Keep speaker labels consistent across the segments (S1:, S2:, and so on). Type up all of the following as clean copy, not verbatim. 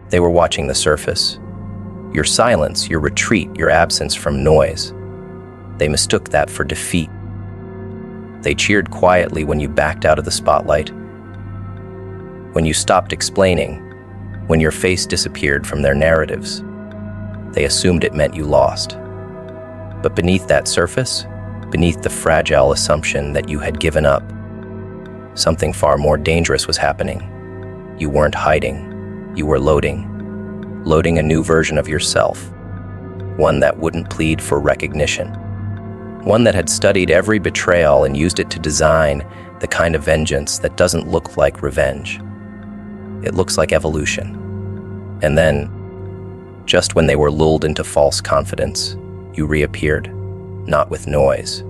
S1: They were watching the surface. Your silence, your retreat, your absence from noise. They mistook that for defeat. They cheered quietly when you backed out of the spotlight, when you stopped explaining, when your face disappeared from their narratives. They assumed it meant you lost. But beneath that surface, beneath the fragile assumption that you had given up, something far more dangerous was happening. You weren't hiding. You were loading a new version of yourself, one that wouldn't plead for recognition, one that had studied every betrayal and used it to design the kind of vengeance that doesn't look like revenge. It looks like evolution. And then, just when they were lulled into false confidence, you reappeared, not with noise,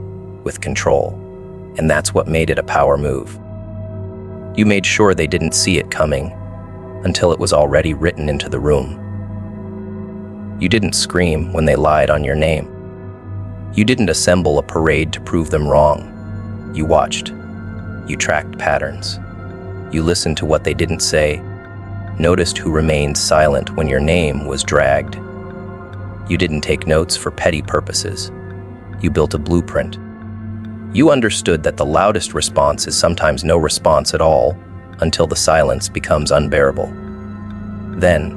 S1: with control. And that's what made it a power move. You made sure they didn't see it coming until it was already written into the room. You didn't scream when they lied on your name. You didn't assemble a parade to prove them wrong. You watched. You tracked patterns. You listened to what they didn't say, noticed who remained silent when your name was dragged. You didn't take notes for petty purposes. You built a blueprint. You understood that the loudest response is sometimes no response at all until the silence becomes unbearable. Then,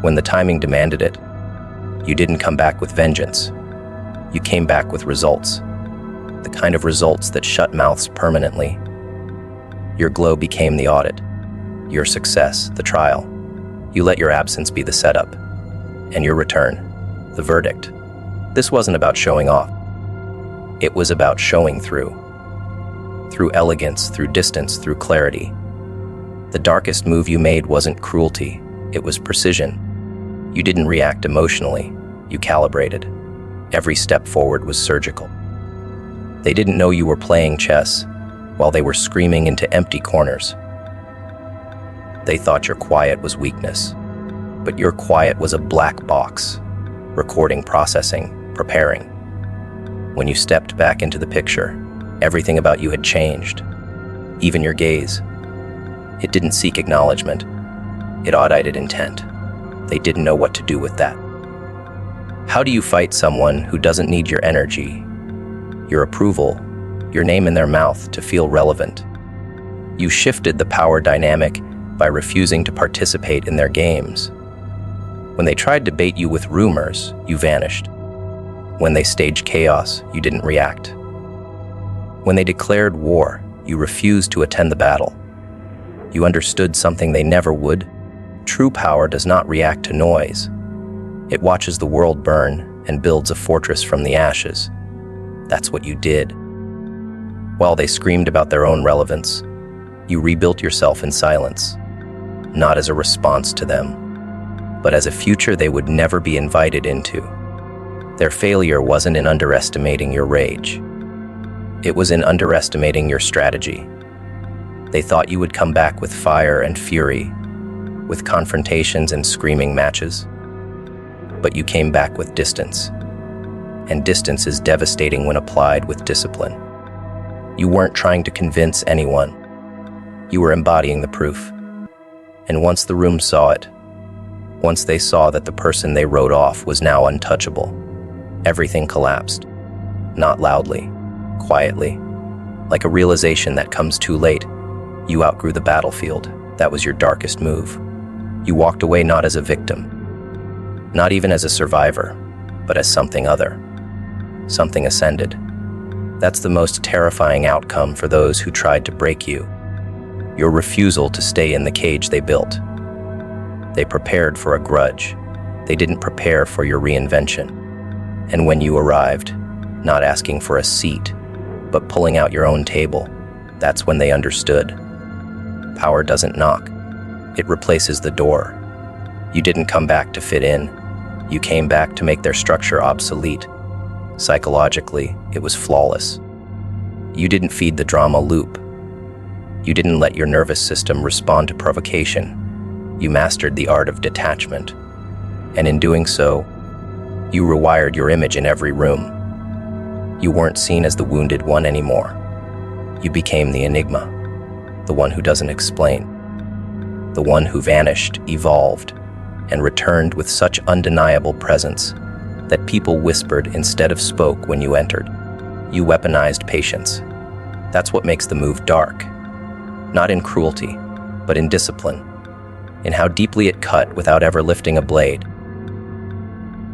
S1: when the timing demanded it, you didn't come back with vengeance. You came back with results, the kind of results that shut mouths permanently. Your glow became the audit, your success, the trial. You let your absence be the setup, and your return, the verdict. This wasn't about showing off. It was about showing through elegance, through distance, through clarity. The darkest move you made wasn't cruelty, it was precision. You didn't react emotionally, you calibrated. Every step forward was surgical. They didn't know you were playing chess while they were screaming into empty corners. They thought your quiet was weakness, but your quiet was a black box, recording, processing, preparing. When you stepped back into the picture, everything about you had changed, even your gaze. It didn't seek acknowledgement, it audited intent. They didn't know what to do with that. How do you fight someone who doesn't need your energy, your approval, your name in their mouth to feel relevant? You shifted the power dynamic by refusing to participate in their games. When they tried to bait you with rumors, you vanished. When they staged chaos, you didn't react. When they declared war, you refused to attend the battle. You understood something they never would. True power does not react to noise. It watches the world burn and builds a fortress from the ashes. That's what you did. While they screamed about their own relevance, you rebuilt yourself in silence, not as a response to them, but as a future they would never be invited into. Their failure wasn't in underestimating your rage. It was in underestimating your strategy. They thought you would come back with fire and fury, with confrontations and screaming matches. But you came back with distance. And distance is devastating when applied with discipline. You weren't trying to convince anyone. You were embodying the proof. And once the room saw it, once they saw that the person they wrote off was now untouchable, everything collapsed. Not loudly, quietly, like a realization that comes too late. You outgrew the battlefield. That was your darkest move. You walked away not as a victim, not even as a survivor, but as something other, something ascended. That's the most terrifying outcome for those who tried to break you. Your refusal to stay in the cage they built. They prepared for a grudge. They didn't prepare for your reinvention. And when you arrived, not asking for a seat, but pulling out your own table, that's when they understood. Power doesn't knock. It replaces the door. You didn't come back to fit in. You came back to make their structure obsolete. Psychologically, it was flawless. You didn't feed the drama loop. You didn't let your nervous system respond to provocation. You mastered the art of detachment. And in doing so, you rewired your image in every room. You weren't seen as the wounded one anymore. You became the enigma, the one who doesn't explain, the one who vanished, evolved, and returned with such undeniable presence that people whispered instead of spoke when you entered. You weaponized patience. That's what makes the move dark. Not in cruelty, but in discipline, in how deeply it cut without ever lifting a blade.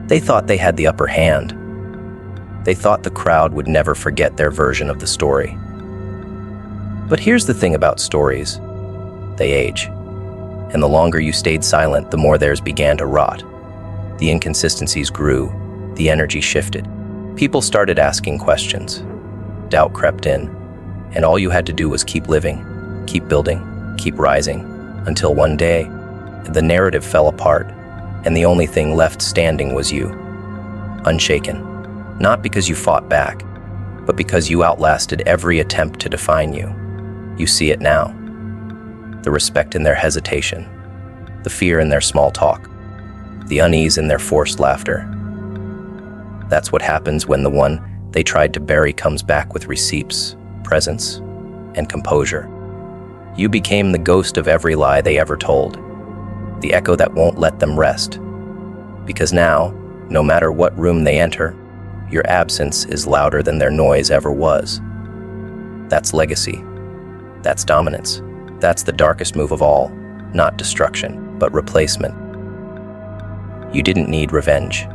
S1: They thought they had the upper hand. They thought the crowd would never forget their version of the story. But here's the thing about stories. They age. And the longer you stayed silent, the more theirs began to rot. The inconsistencies grew. The energy shifted. People started asking questions. Doubt crept in. And all you had to do was keep living, keep building, keep rising, until one day, the narrative fell apart, and the only thing left standing was you. Unshaken. Not because you fought back, but because you outlasted every attempt to define you. You see it now. The respect in their hesitation, the fear in their small talk, the unease in their forced laughter. That's what happens when the one they tried to bury comes back with receipts, presence, and composure. You became the ghost of every lie they ever told, the echo that won't let them rest. Because now, no matter what room they enter, your absence is louder than their noise ever was. That's legacy. That's dominance. That's the darkest move of all, not destruction, but replacement. You didn't need revenge.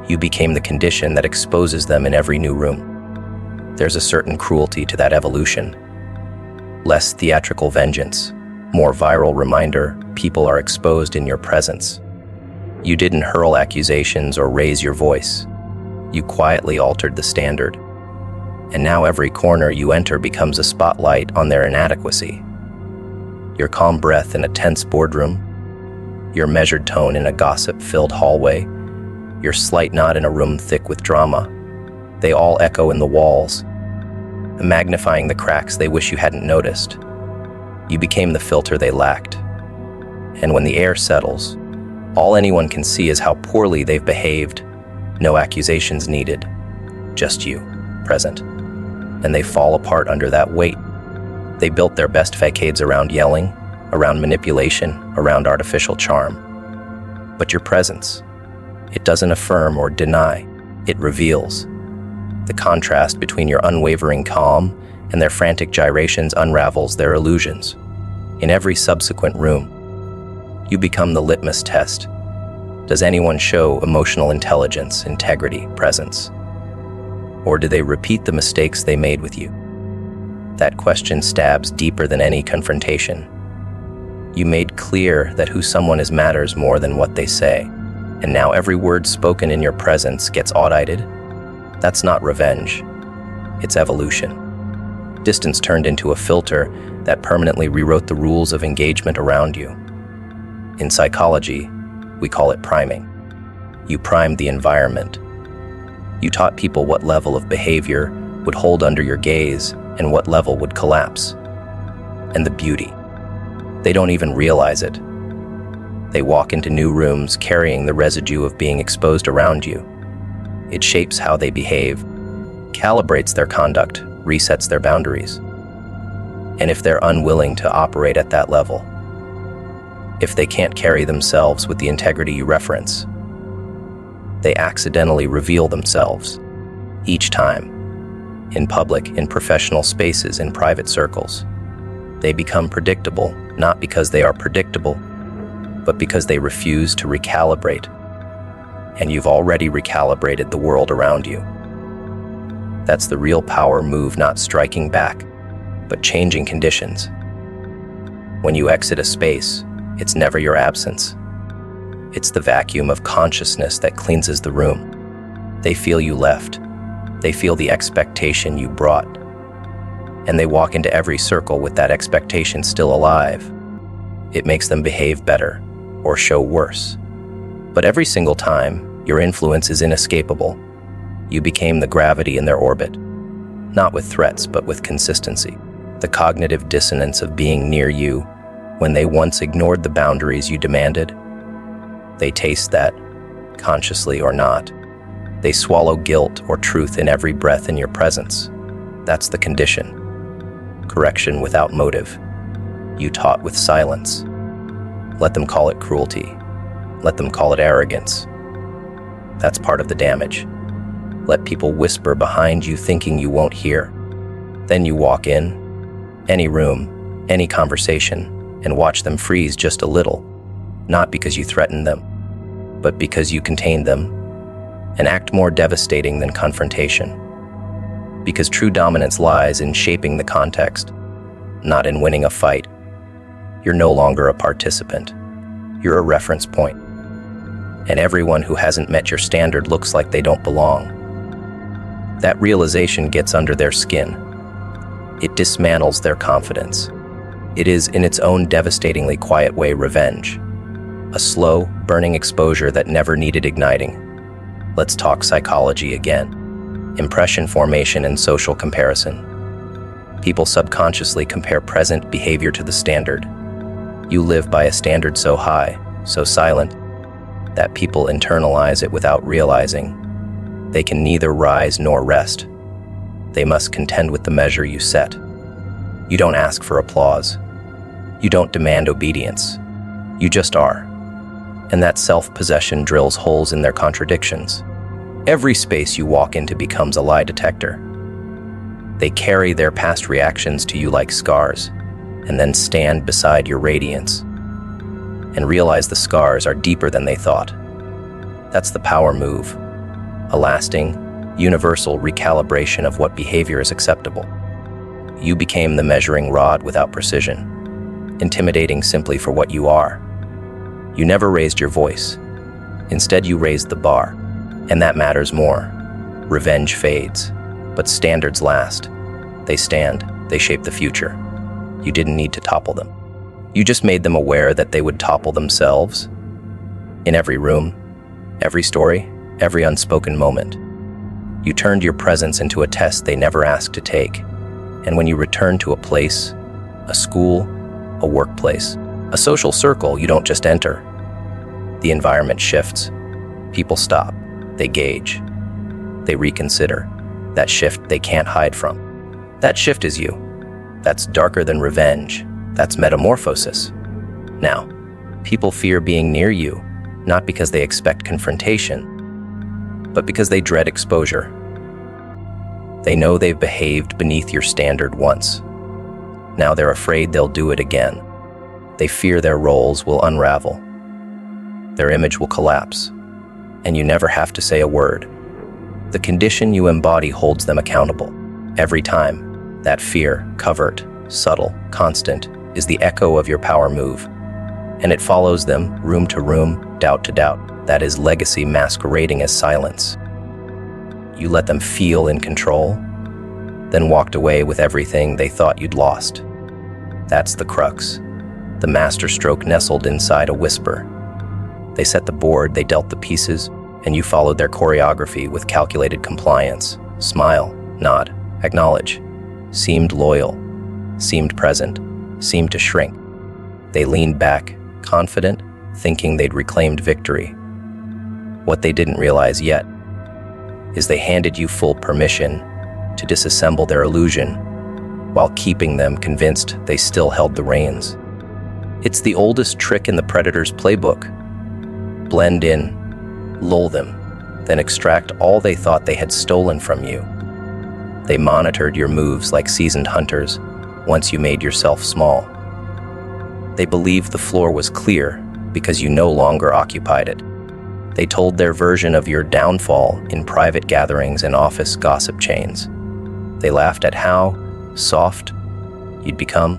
S1: You became the condition that exposes them in every new room. There's a certain cruelty to that evolution. Less theatrical vengeance, more viral reminder people are exposed in your presence. You didn't hurl accusations or raise your voice. You quietly altered the standard. And now every corner you enter becomes a spotlight on their inadequacy. Your calm breath in a tense boardroom, your measured tone in a gossip-filled hallway, your slight nod in a room thick with drama, they all echo in the walls, magnifying the cracks they wish you hadn't noticed. You became the filter they lacked. And when the air settles, all anyone can see is how poorly they've behaved. No accusations needed, just you, present. And they fall apart under that weight. They built their best facades around yelling, around manipulation, around artificial charm. But your presence, it doesn't affirm or deny, it reveals. The contrast between your unwavering calm and their frantic gyrations unravels their illusions. In every subsequent room, you become the litmus test. Does anyone show emotional intelligence, integrity, presence? Or do they repeat the mistakes they made with you? That question stabs deeper than any confrontation. You made clear that who someone is matters more than what they say, and now every word spoken in your presence gets audited. That's not revenge, it's evolution. Distance turned into a filter that permanently rewrote the rules of engagement around you. In psychology, we call it priming. You primed the environment. You taught people what level of behavior would hold under your gaze and what level would collapse. And the beauty. They don't even realize it. They walk into new rooms carrying the residue of being exposed around you. It shapes how they behave, calibrates their conduct, resets their boundaries. And if they're unwilling to operate at that level, if they can't carry themselves with the integrity you reference, they accidentally reveal themselves, each time, in public, in professional spaces, in private circles. They become predictable, not because they are predictable, but because they refuse to recalibrate. And you've already recalibrated the world around you. That's the real power move, not striking back, but changing conditions. When you exit a space, it's never your absence. It's the vacuum of consciousness that cleanses the room. They feel you left. They feel the expectation you brought. And they walk into every circle with that expectation still alive. It makes them behave better or show worse. But every single time, your influence is inescapable. You became the gravity in their orbit, not with threats, but with consistency. The cognitive dissonance of being near you when they once ignored the boundaries you demanded. They taste that, consciously or not. They swallow guilt or truth in every breath in your presence. That's the condition. Correction without motive. You taught with silence. Let them call it cruelty. Let them call it arrogance. That's part of the damage. Let people whisper behind you thinking you won't hear. Then you walk in, any room, any conversation, and watch them freeze just a little, not because you threatened them, but because you contained them, an act more devastating than confrontation. Because true dominance lies in shaping the context, not in winning a fight. You're no longer a participant. You're a reference point. And everyone who hasn't met your standard looks like they don't belong. That realization gets under their skin. It dismantles their confidence. It is, in its own devastatingly quiet way, revenge. A slow, burning exposure that never needed igniting. Let's talk psychology again. Impression formation and social comparison. People subconsciously compare present behavior to the standard. You live by a standard so high, so silent, that people internalize it without realizing. They can neither rise nor rest. They must contend with the measure you set. You don't ask for applause. You don't demand obedience. You just are. And that self-possession drills holes in their contradictions. Every space you walk into becomes a lie detector. They carry their past reactions to you like scars, and then stand beside your radiance and realize the scars are deeper than they thought. That's the power move, a lasting, universal recalibration of what behavior is acceptable. You became the measuring rod without precision, intimidating simply for what you are. You never raised your voice. Instead, you raised the bar, and that matters more. Revenge fades, but standards last. They stand, they shape the future. You didn't need to topple them. You just made them aware that they would topple themselves. In every room, every story, every unspoken moment. You turned your presence into a test they never asked to take. And when you return to a place, a school, a workplace, a social circle, you don't just enter. The environment shifts. People stop. They gauge. They reconsider. That shift they can't hide from. That shift is you. That's darker than revenge. That's metamorphosis. Now, people fear being near you, not because they expect confrontation, but because they dread exposure. They know they've behaved beneath your standard once. Now they're afraid they'll do it again. They fear their roles will unravel. Their image will collapse, and you never have to say a word. The condition you embody holds them accountable. Every time, that fear, covert, subtle, constant, is the echo of your power move, and it follows them, room to room, doubt to doubt. That is legacy masquerading as silence. You let them feel in control, then walked away with everything they thought you'd lost. That's the crux, the masterstroke nestled inside a whisper. They set the board, they dealt the pieces, and you followed their choreography with calculated compliance. Smile, nod, acknowledge. Seemed loyal, seemed present, seemed to shrink. They leaned back, confident, thinking they'd reclaimed victory. What they didn't realize yet is they handed you full permission to disassemble their illusion while keeping them convinced they still held the reins. It's the oldest trick in the predator's playbook. Blend in, lull them, then extract all they thought they had stolen from you. They monitored your moves like seasoned hunters once you made yourself small. They believed the floor was clear because you no longer occupied it. They told their version of your downfall in private gatherings and office gossip chains. They laughed at how soft you'd become,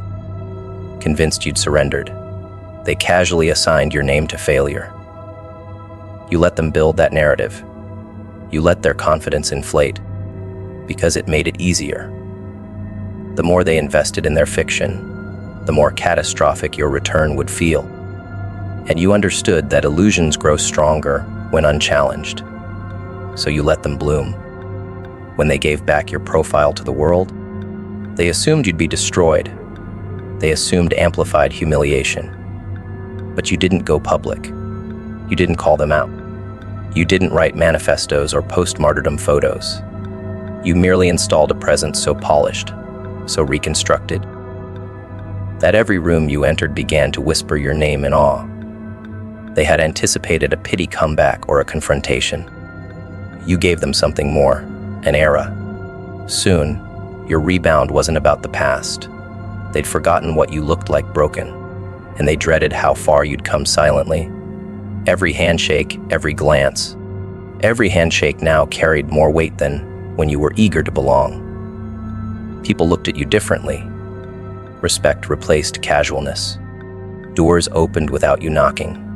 S1: convinced you'd surrendered. They casually assigned your name to failure. You let them build that narrative. You let their confidence inflate because it made it easier. The more they invested in their fiction, the more catastrophic your return would feel. And you understood that illusions grow stronger when unchallenged. So you let them bloom. When they gave back your profile to the world, they assumed you'd be destroyed. They assumed amplified humiliation. But you didn't go public. You didn't call them out. You didn't write manifestos or post-martyrdom photos. You merely installed a presence so polished, so reconstructed, that every room you entered began to whisper your name in awe. They had anticipated a pity comeback or a confrontation. You gave them something more, an era. Soon, your rebound wasn't about the past. They'd forgotten what you looked like broken, and they dreaded how far you'd come silently. Every handshake, every glance, every handshake now carried more weight than when you were eager to belong. People looked at you differently. Respect replaced casualness. Doors opened without you knocking.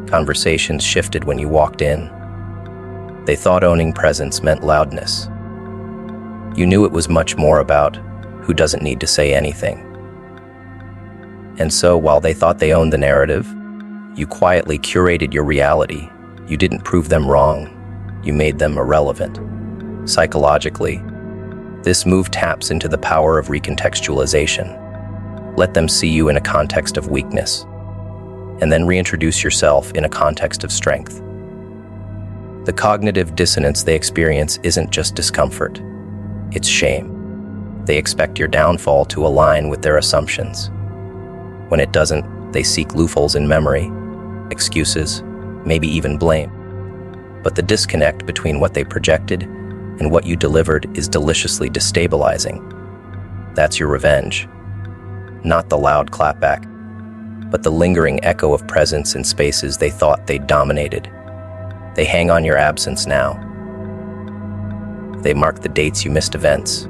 S1: Conversations shifted when you walked in. They thought owning presence meant loudness. You knew it was much more about who doesn't need to say anything. And so, while they thought they owned the narrative, you quietly curated your reality. You didn't prove them wrong. You made them irrelevant. Psychologically, this move taps into the power of recontextualization. Let them see you in a context of weakness, and then reintroduce yourself in a context of strength. The cognitive dissonance they experience isn't just discomfort, it's shame. They expect your downfall to align with their assumptions. When it doesn't, they seek loopholes in memory, excuses, maybe even blame. But the disconnect between what they projected and what you delivered is deliciously destabilizing. That's your revenge. Not the loud clapback, but the lingering echo of presence in spaces they thought they'd dominated. They hang on your absence now. They mark the dates you missed events.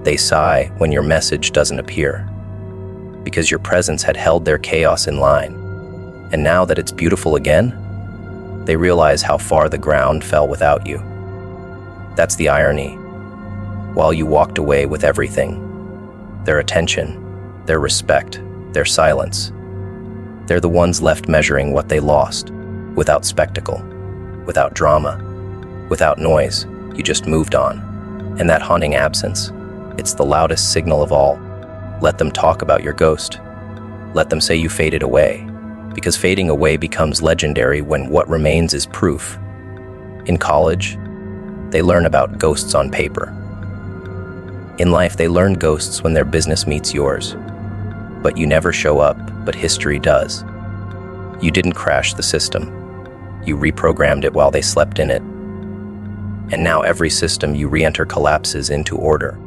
S1: They sigh when your message doesn't appear, because your presence had held their chaos in line. And now that it's beautiful again, they realize how far the ground fell without you. That's the irony. While you walked away with everything, their attention, their respect, their silence, they're the ones left measuring what they lost, without spectacle, without drama, without noise. You just moved on. And that haunting absence, it's the loudest signal of all. Let them talk about your ghost. Let them say you faded away, because fading away becomes legendary when what remains is proof. In college, they learn about ghosts on paper. In life, they learn ghosts when their business meets yours. But you never show up, but history does. You didn't crash the system. You reprogrammed it while they slept in it. And now every system you re-enter collapses into order.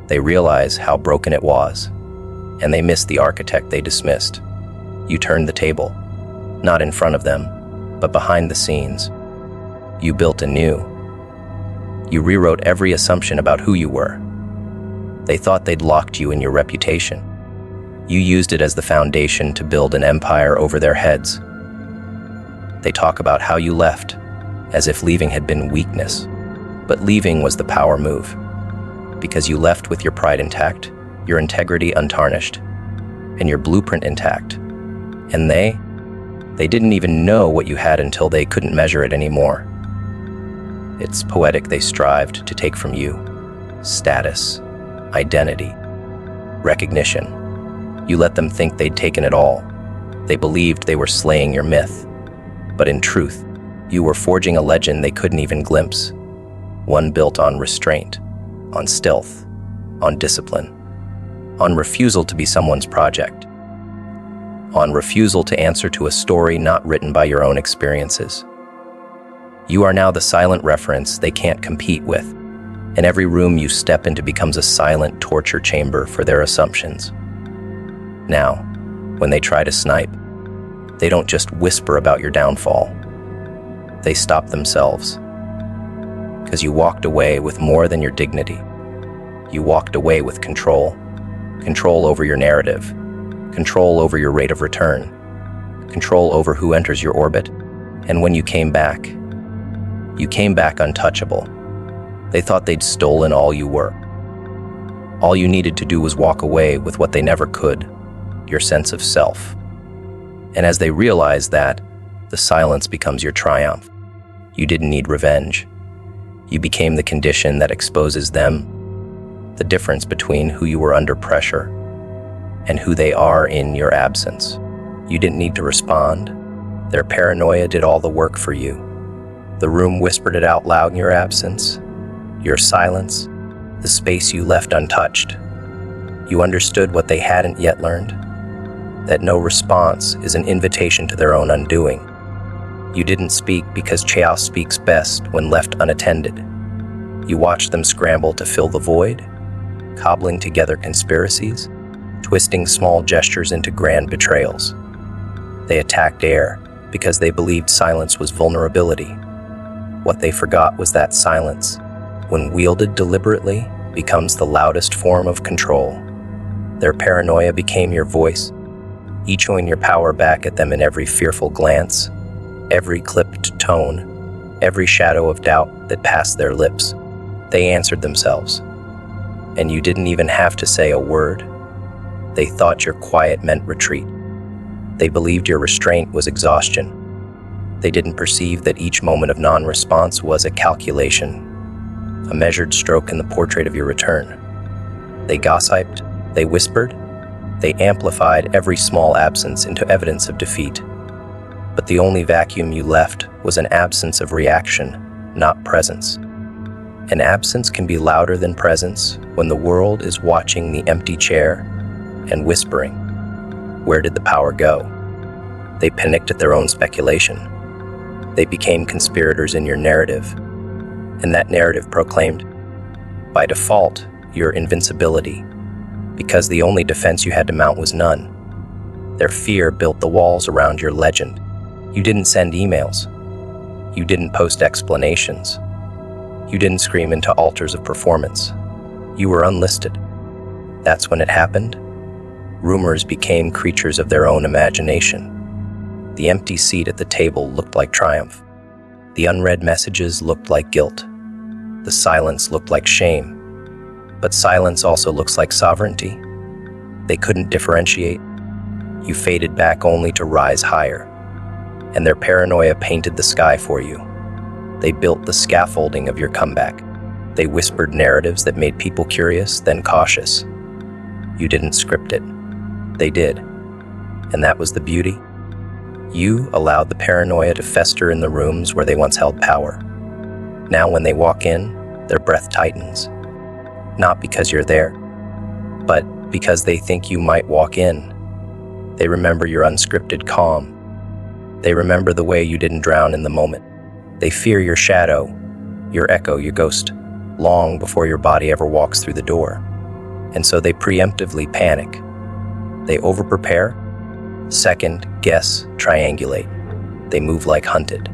S1: They realize how broken it was, and they miss the architect they dismissed. You turned the table, not in front of them, but behind the scenes. You built anew. You rewrote every assumption about who you were. They thought they'd locked you in your reputation. You used it as the foundation to build an empire over their heads. They talk about how you left, as if leaving had been weakness. But leaving was the power move, because you left with your pride intact, your integrity untarnished, and your blueprint intact. And they didn't even know what you had until they couldn't measure it anymore. It's poetic they strived to take from you. Status, identity, recognition. You let them think they'd taken it all. They believed they were slaying your myth. But in truth, you were forging a legend they couldn't even glimpse. One built on restraint, on stealth, on discipline, on refusal to be someone's project, on refusal to answer to a story not written by your own experiences. You are now the silent reference they can't compete with, and every room you step into becomes a silent torture chamber for their assumptions. Now, when they try to snipe, they don't just whisper about your downfall. They stop themselves. Because you walked away with more than your dignity. You walked away with control. Control over your narrative. Control over your rate of return. Control over who enters your orbit. And when you came back untouchable. They thought they'd stolen all you were. All you needed to do was walk away with what they never could, your sense of self. And as they realized that, the silence becomes your triumph. You didn't need revenge. You became the condition that exposes them, the difference between who you were under pressure and who they are in your absence. You didn't need to respond. Their paranoia did all the work for you. The room whispered it out loud in your absence, your silence, the space you left untouched. You understood what they hadn't yet learned. that no response is an invitation to their own undoing. You didn't speak because chaos speaks best when left unattended. You watched them scramble to fill the void, cobbling together conspiracies, twisting small gestures into grand betrayals. They attacked air because they believed silence was vulnerability. What they forgot was that silence, when wielded deliberately, becomes the loudest form of control. Their paranoia became your voice, echoing your power back at them in every fearful glance, every clipped tone, every shadow of doubt that passed their lips. They answered themselves, and you didn't even have to say a word. They thought your quiet meant retreat. They believed your restraint was exhaustion. They didn't perceive that each moment of non-response was a calculation, a measured stroke in the portrait of your return. They gossiped, they whispered, they amplified every small absence into evidence of defeat. But the only vacuum you left was an absence of reaction, not presence. An absence can be louder than presence when the world is watching the empty chair and whispering, "Where did the power go?" They panicked at their own speculation. They became conspirators in your narrative, and that narrative proclaimed, by default, your invincibility, because the only defense you had to mount was none. Their fear built the walls around your legend. You didn't send emails. You didn't post explanations. You didn't scream into altars of performance. You were unlisted. That's when it happened. Rumors became creatures of their own imagination. The empty seat at the table looked like triumph. The unread messages looked like guilt. The silence looked like shame. But silence also looks like sovereignty. They couldn't differentiate. You faded back only to rise higher. And their paranoia painted the sky for you. They built the scaffolding of your comeback. They whispered narratives that made people curious, then cautious. You didn't script it. They did. And that was the beauty. You allowed the paranoia to fester in the rooms where they once held power. Now when they walk in, their breath tightens. Not because you're there, but because they think you might walk in. They remember your unscripted calm. They remember the way you didn't drown in the moment. They fear your shadow, your echo, your ghost, long before your body ever walks through the door. And so they preemptively panic. They overprepare, second, guess, triangulate. They move like hunted.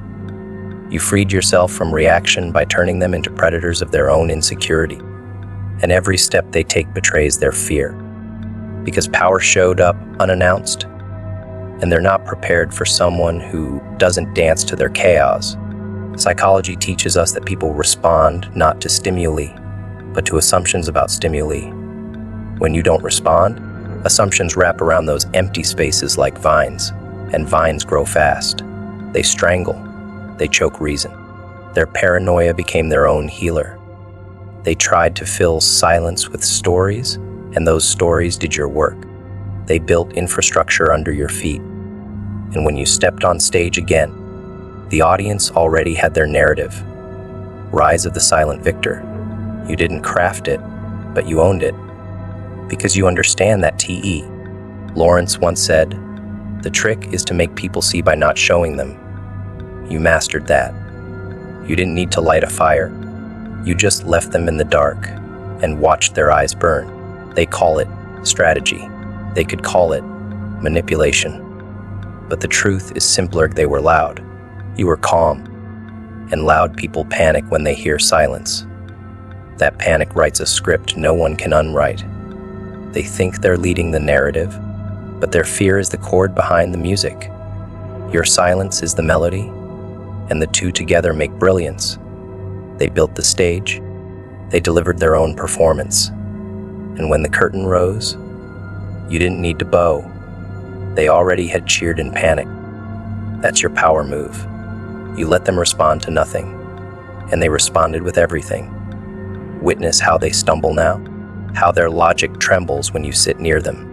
S1: You freed yourself from reaction by turning them into predators of their own insecurity. And every step they take betrays their fear. Because power showed up unannounced, and they're not prepared for someone who doesn't dance to their chaos. Psychology teaches us that people respond not to stimuli, but to assumptions about stimuli. When you don't respond, assumptions wrap around those empty spaces like vines, and vines grow fast. They strangle, they choke reason. Their paranoia became their own healer. They tried to fill silence with stories, and those stories did your work. They built infrastructure under your feet. And when you stepped on stage again, the audience already had their narrative. Rise of the Silent Victor. You didn't craft it, but you owned it. Because you understand that T.E. Lawrence once said, "The trick is to make people see by not showing them." You mastered that. You didn't need to light a fire. You just left them in the dark and watched their eyes burn. They call it strategy. They could call it manipulation. But the truth is simpler. They were loud. You were calm. And loud people panic when they hear silence. That panic writes a script no one can unwrite. They think they're leading the narrative, but their fear is the chord behind the music. Your silence is the melody, and the two together make brilliance. They built the stage. They delivered their own performance. And when the curtain rose, you didn't need to bow. They already had cheered in panic. That's your power move. You let them respond to nothing, and they responded with everything. Witness how they stumble now, how their logic trembles when you sit near them.